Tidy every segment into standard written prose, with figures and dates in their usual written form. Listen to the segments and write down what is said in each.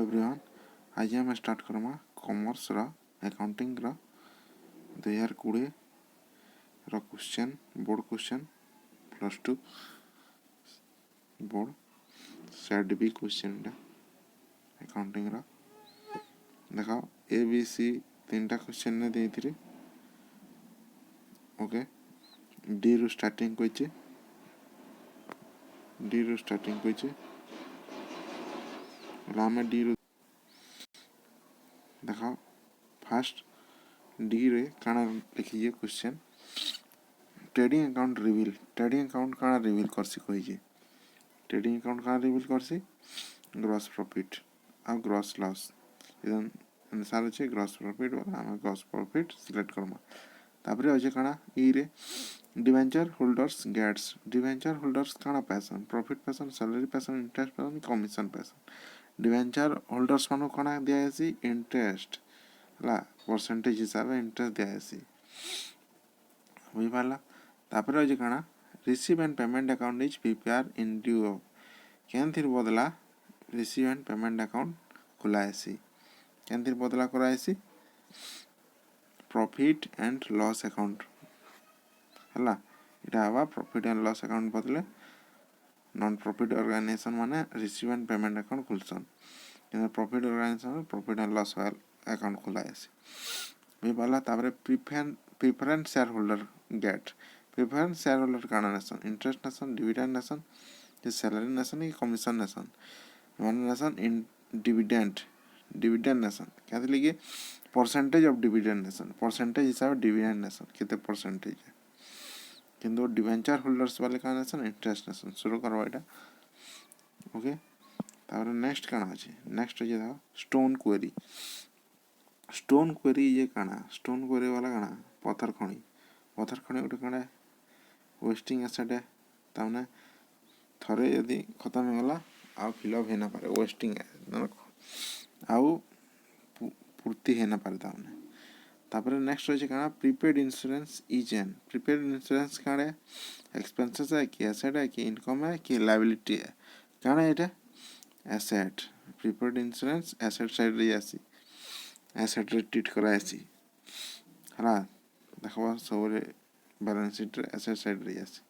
Everyone. आज आम start करमा कॉमर्स रा अकाउंटिंग रा 2020 रा question board question +2 board set B question accounting रा देखा ए बी सी तीनटा क्वेश्चन ने देइथिरे। ओके डी रू स्टार्टिंग कोइचे रामे डी रू देखा फास्ट डी रे काना लिखिए क्वेश्चन ट्रेडिंग अकाउंट काना रिवील करसी कहिजे। ट्रेडिंग अकाउंट काना रिवील करसी ग्रॉस प्रॉफिट और ग्रॉस लॉस। इधन आंसर अछि ग्रॉस प्रॉफिट वाला हम ग्रॉस प्रॉफिट सिलेक्ट करमा। तापरे अछि काना ई रे debenture holders gets debenture holders काना पैसन प्रॉफिट पैसन सैलरी पैसन इंटरेस्ट पैसन कमीशन पैसन। डिवेंचर होल्डर्स मानो काना दिया आसी इंटरेस्ट ला परसेंटेज हिसाब से इंटरेस्ट दिया आसी होई पाला। तापरे अछि काना receive and payment account is prepare in due of केनथिर बदला रिसीव एंड पेमेंट अकाउंट खुला आसी केनथिर बदला करा आसी प्रॉफिट एंड लॉस अकाउंट हला इटा हवा प्रॉफिट एंड लॉस अकाउंट बदले नॉन प्रॉफिट ऑर्गेनाइजेशन माने रिसीव एंड पेमेंट अकाउंट खुलसन in profit organisation profit and loss account खुला आसी वे वाला। तापरे preference share holder gets preference share holder काना नेसन इंटरेस्ट नेसन डिविडेंड नेसन कि सैलरी नेसन कि कमीशन नेसन माने नेसन इन डिविडेंड नेसन क्या लिखे परसेंटेज ऑफ डिविडेंड नेसन परसेंटेज हिसाब डिविडेंड नेसन किते परसेंटेज है किंतु डिवेंचर होल्डर्स वाले काना नेसन इंटरेस्ट नेसन शुरू करवा एटा। ओके तापर नेक्स्ट काना अछि नेक्स्ट जे दा स्टोन क्वेरी ये काना स्टोन क्वेरी वाला काना पत्थर खणी उठे काना वेस्टिंग एसेट है ताने थरे यदि खत्म हो गला आ फिलअप हेना पारे वेस्टिंग आउ पूर्ति हेना पारे ताने। तापर नेक्स्ट होचे काना प्रीपेड इंश्योरेंस इजेन प्रीपेड इंश्योरेंस काने एक्सपेंसेस है कि एसेट है कि इनकम है कि लायबिलिटी है काना एटा asset prepaid insurance asset side रे आसी एसेट रे ट्रीट करा आसी हला देखबा सबरे बैलेंस शीट रे एसेट साइड रे आसी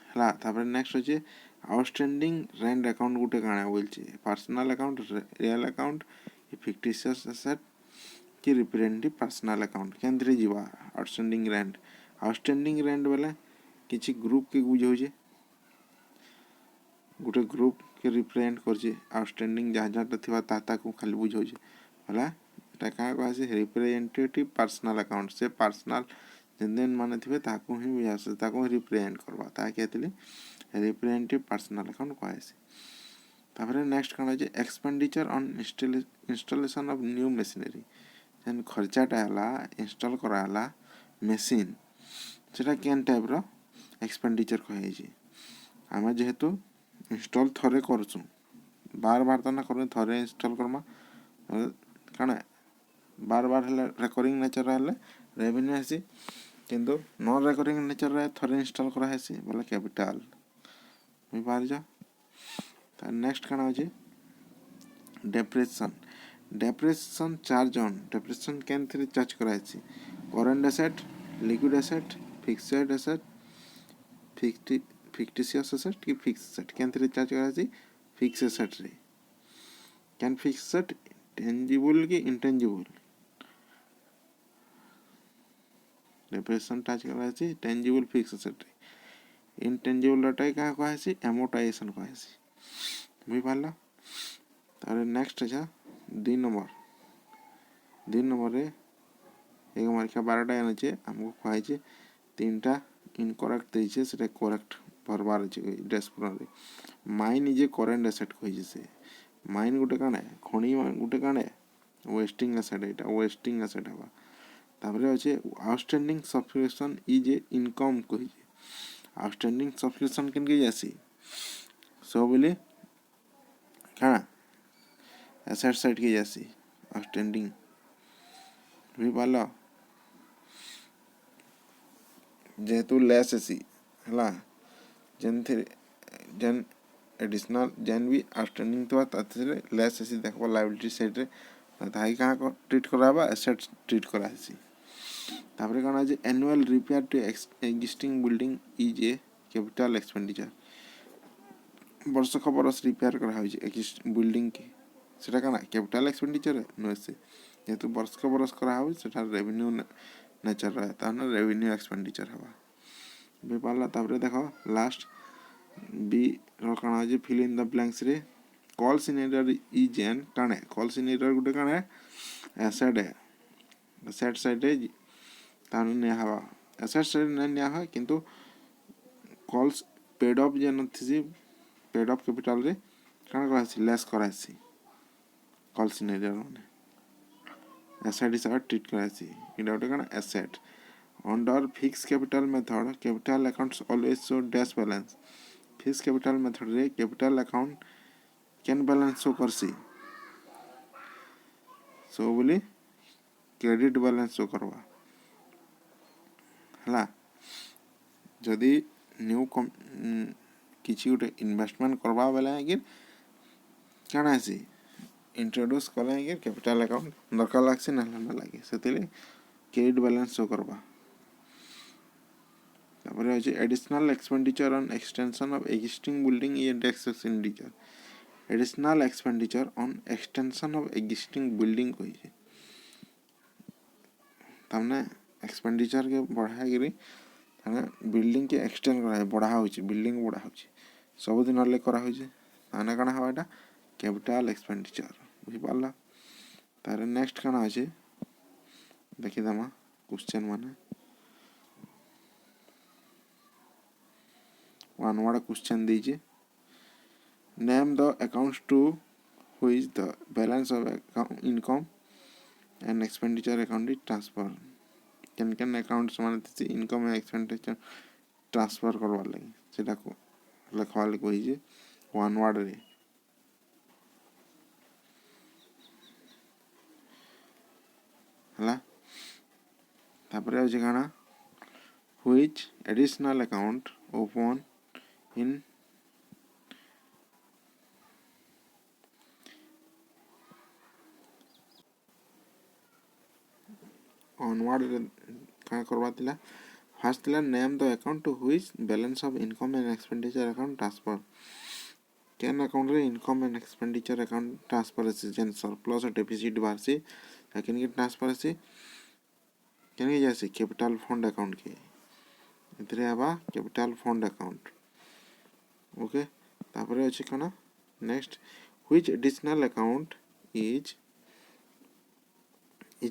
हला। तापर नेक्स्ट होचे आउटस्टैंडिंग रेंट अकाउंट गुटे काना बोलची personal account real account fictitious asset कि रिप्रेजेंटेटिव पर्सनल अकाउंट केंद्र जीवा आउटस्टैंडिंग रेंट वाला किछि ग्रुप के बुझाउजे गुटे ग्रुप के रिप्रेजेंट करजे आउटस्टैंडिंग जहाँ जहाँ थिबा ताता को खाली बुझाउजे होला एटा का कहसे रिप्रेजेंटेटिव पर्सनल अकाउंट से पर्सनल जेन माने थिबे ताको ही बुझासे ताको रिप्रेजेंट करबा ता केतली रिप्रेजेंटेटिव पर्सनल अकाउंट कहसे। तापर नेक्स्ट काना जे expenditure on installation of new machinery जेन खर्चाटा हला इंस्टॉल करा हला मशीन सेटा केन टाइप रो एक्सपेंडिचर कहै छी आमे जेहेतु इंस्टॉल थरे करछु बार बार तना करने थरे इंस्टॉल करमा काना बार बार हले रिकरिंग नेचर हले रेवेन्यू आसी किंतु नॉन रिकरिंग नेचर रे थरे इंस्टॉल करा हेसी बोला कैपिटल मी बार जा। त नेक्स्ट काना होची डेप्रिसिएशन चार्ज ऑन डेप्रिसिएशन केन थ्री चार्ज करा हेसी current asset liquid asset fixed asset fictitious asset कि फिक्स्ड एसेट केन थ्री चार्ज करा हेसी फिक्स्ड एसेट रे कैन फिक्स्ड टेंजिबल कि इंटेंजिबल डेप्रिसिएशन चार्ज करा हेसी टेंजिबल फिक्स्ड एसेट रे इंटेंजिबल डाटा का कहसी एमोर्टाइजेशन कहसी बुझ पाला। तारे नेक्स्ट है 2 नंबर रे एक मार्का 12टा आनछे हमको कहै तीनटा इनकरेक्ट देछे सेटा करेक्ट भरबार अछि डैशबोर्ड रे mine is a current asset कहै से माइन गुटे काने खणी गुटे काने वेस्टिंग एसेट एटा वेस्टिंग एसेट हवा। तापरे अछि outstanding subscription is a income कहै आउटस्टैंडिंग सब्सक्रिप्शन केन के जासी सो बोले काना एसेट साइड के जासी आउटस्टैंडिंग भी पाला जेतु लेस आसी हला जेन एडिशनल जेन भी आउटस्टैंडिंग तो ताते लेस ऐसी देखबो लायबिलिटी साइड रे ताही कहाँ को ट्रीट कराबा एसेट ट्रीट करासी तापर कौन आज annual repair to existing building is a capital expenditure वर्ष को बरस रिपेयर करा होई एक्जिस्ट बिल्डिंग के सेटा कना कैपिटल एक्सपेंडिचर नो से जेहेतु वर्ष को बरस करा हो सेटा रेवेन्यू नेचर रहा ताना रेवेन्यू एक्सपेंडिचर हवा बे पाला तापर देखो लास्ट बी रखना आज फिल इन द ब्लैंक्स रे कॉल सिनेरियर इज एन काने कॉल सिनेरियर गुटे काने एसेट है एसेट साइड रे तानु ने हवा एसेट साइड ने हवा किंतु कॉल्स पेड ऑफ जे नथि पेड ऑफ कैपिटल रे काना करासी लेस करासी कॉल सिनेरियर ने एसेट हिसाब ट्रीट करासी इडा गुटे काना asset under fix capital method capital accounts always show dash balance fix capital method रे कैपिटल अकाउंट कैन बैलेंस शो करसी सो बोली क्रेडिट बैलेंस शो करवा हला जदि न्यू किसी गोटे इन्वेस्टमेंट करवा बेले कि क्या आसी इंट्रोड्यूस कले कि कैपिटल अकाउंट दरकार लागसी ना लगे से क्रेडिट बैलेंस शो करवा तापर है additional expenditure on extension of existing building is tax expenditure additional expenditure on extension of existing building को तमने एक्सपेंडिचर के बढ़ा गिरी बिल्डिंग के एक्सटेंड करा बढ़ा होची बिल्डिंग बढ़ा होची सब दिन ले करा होची आना कना हवा एटा कैपिटल एक्सपेंडिचर बुझी पाला तारे नेक्स्ट कना अछि देखि दमा क्वेश्चन माने वन वर्ड क्वेश्चन दीजिए name the accounts to which the balance of income and expenditure account is transfer केन अकाउंट्स माने इनकम एंड एक्सपेंडिचर ट्रांसफर करवा लगी सेटा को लिखवा लगी कहि वन वर्ड रे हला तापर अछि गाना which additional account open in onward क्या करवा तिला फर्स्ट तिला name the account to which balance of income and expenditure account transfer केन अकाउंट रे income and expenditure account transfer से जेन सरप्लस और डेफिसिट बाहर से लेकिन के ट्रांसफर से केन के जैसे कैपिटल फंड अकाउंट के इतरे आबा कैपिटल फंड अकाउंट ओके तापर अछि कना next which additional account is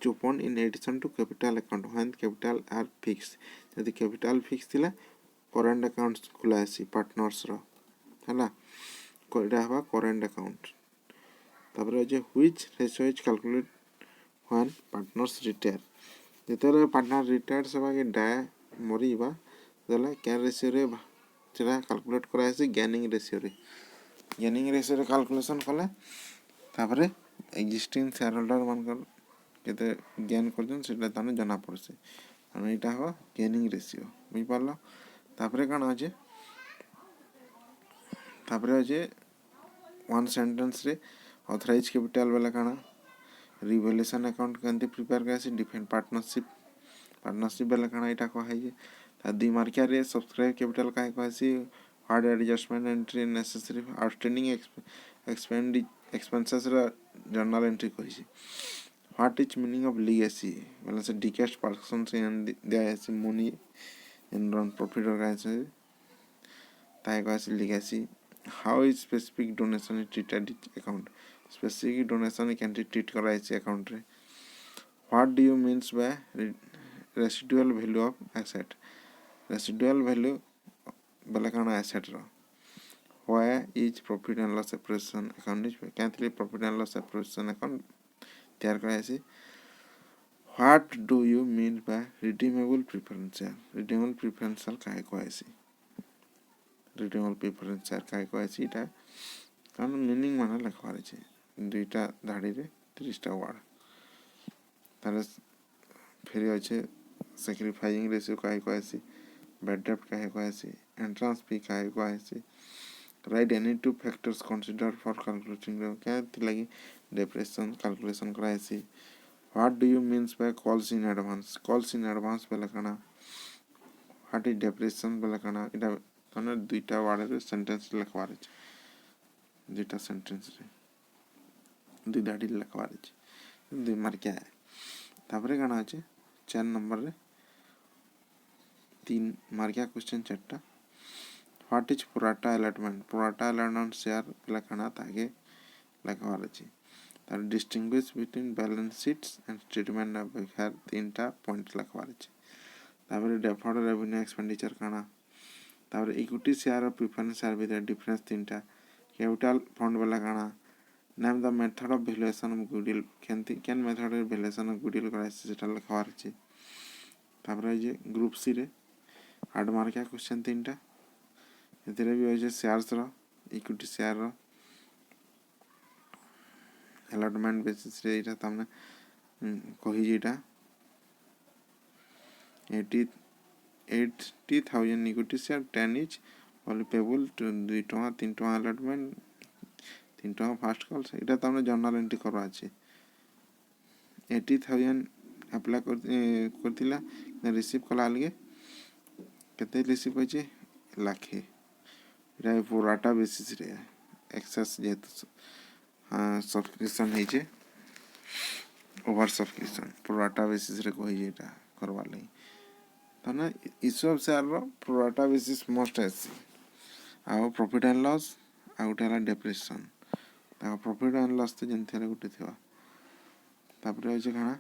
open in addition to capital account when capital are fixed यदि capital fixed थिला current accounts खुला आसी partners रो हला कोइडा हवा current account तापर जे which ratio is calculate when partners retire जेतरे पार्टनर रिटायर सभा के डाय मरीबा दला क्या रेशियो रे सेटा कैलकुलेट करा आसी गेनिंग रेशियो रे कैलकुलेशन कले तापर एक्जिस्टिंग शेयर होल्डर मानकर केते गेन करजन सेटा ताने जना पड़से ताने इटा हो गेनिंग रेशियो बुझ पारलो तापरे काना अजे वन सेंटेंस रे ऑथराइज कैपिटल वाला काना रिवैल्यूएशन अकाउंट केंते प्रिपेयर करसे डिफरेंट पार्टनरशिप वाला काना इटा को है ता दी मार्किया रे सब्सक्राइब कैपिटल का कहसी hard adjustment entry necessary outstanding expenses रा जर्नल एंट्री कहसी What is meaning of legacy? Well, it's a decayed person and there is money and run profit organization. Legacy. How is specific donation treated each account? Specific donation can be treated as account. What do you mean by residual value of asset? Residual value balakana asset. Why is profit and loss separation account? Can profit and loss separation account? तैयार करायसी what do you mean by redeemable preferential काहे कहसी redeemable preferential काहे कहसी इटा कारण meaning माने लिखवार छै दुईटा धाड़ी रे 30 टा वर्ड तारे फेर अछि सैक्रिफाइसिंग रेशियो काहे कहसी बैड डेब्ट काहे कहसी एंट्रेंस फी काहे कहसी write any two factors consider for calculating क्या लगी डेप्रिसिएशन कैलकुलेशन कराइसी what do you means by calls in advance बेला काना व्हाट इज डेप्रिसिएशन बेला काना इटा तने दुईटा वर्ड रे सेंटेंस लिखवार अछि दुईटा सेंटेंस रे दुई दाडी लिखवार अछि दुई मार्क है तापरे काना अछि 4 नंबर रे 3 मार्किया क्वेश्चन चारटा what is pro rata allotment share बेला काना तागे लिखवार अछि तार distinguish between balance sheets and statement of affair 3टा पॉइंट लिखवार अछि तापरे डेफर्ड रेवेन्यू एक्सपेंडिचर काना तापरे इक्विटी शेयर और प्रेफरेंस शेयर विद डिफरेंस 3टा कैपिटल फंड वाला काना name the method of valuation of goodwill कैन method of valuation of goodwill कराइसे सेटा लिखवार अछि तापरे जे ग्रुप सी रे 8 मार्क का क्वेश्चन 3टा एथिरे भी होय शेयर्स रो इक्विटी शेयर रो अलॉटमेंट बेसिस रे इटा तमने कहि जेटा 80,000 equity share 10 etch only payable to 2 टका 3 टका अलॉटमेंट 3 टका फास्ट कॉल इटा तमने जर्नल एंट्री करवा अछि 80,000 अप्लाई करतिला रिसीव कला अलगे केते रिसीव होचे लाखे इटा प्रोराटा बेसिस रे एक्सेस जेतु सब्सक्रिप्शन हेचे ओवर सब्सक्रिप्शन प्रोराटा बेसिस रे कहि जेटा करवा लई तने इशू ऑफ शेयर रो प्रोराटा बेसिस मोस्ट एसी आ प्रॉफिट एंड लॉस आ उठाला डेप्रिसिएशन ता प्रॉफिट एंड लॉस तो जंते रे गुटे थिवा तापरे होचे काना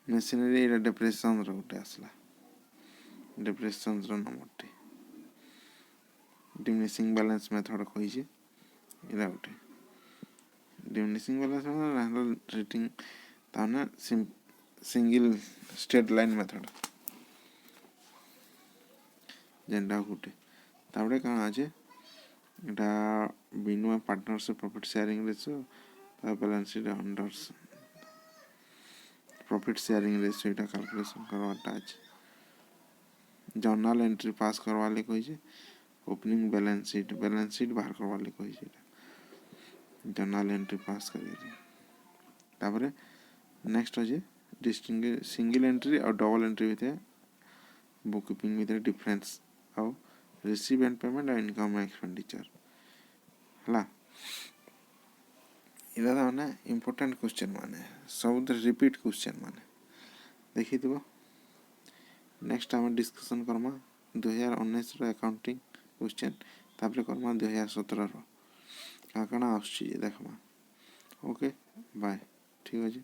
मेशिनरी रे डेप्रिसिएशन रो गुटे आसला डेप्रिसिएशन रो नंबरटी डिमिनिशिंग बैलेंस मेथड कहि जे इरा गुटे डिमिनिशिंग बैलेंस मतलब रेटिंग ताना सिंगल स्ट्रेट लाइन मेथड जेंडा गुटे ताबड़े काना आछे एटा बिनु पार्टनरशिप प्रॉफिट शेयरिंग रेशियो ता बैलेंस शीट अंडर्स प्रॉफिट शेयरिंग रेशियो एटा कैलकुलेशन करवाटा अछि जर्नल एंट्री पास करवाले कहि जे ओपनिंग बैलेंस शीट बाहर करवाले कहि जे जर्नल एंट्री पास करिए तापरे नेक्स्ट होजे डिस्टिंग सिंगल एंट्री और डबल एंट्री विथे बुक कीपिंग विथे डिफरेंस और रिसीव एंड पेमेंट और इनकम एक्सपेंडिचर हला इरा माने इंपोर्टेंट क्वेश्चन माने सब रिपीट क्वेश्चन माने देखि दिबो नेक्स्ट हम डिस्कशन करमा 2019 रो अकाउंटिंग क्वेश्चन तापरे करमा 2017 रो काकना आछी देखमा ओके बाय ठीक अछि।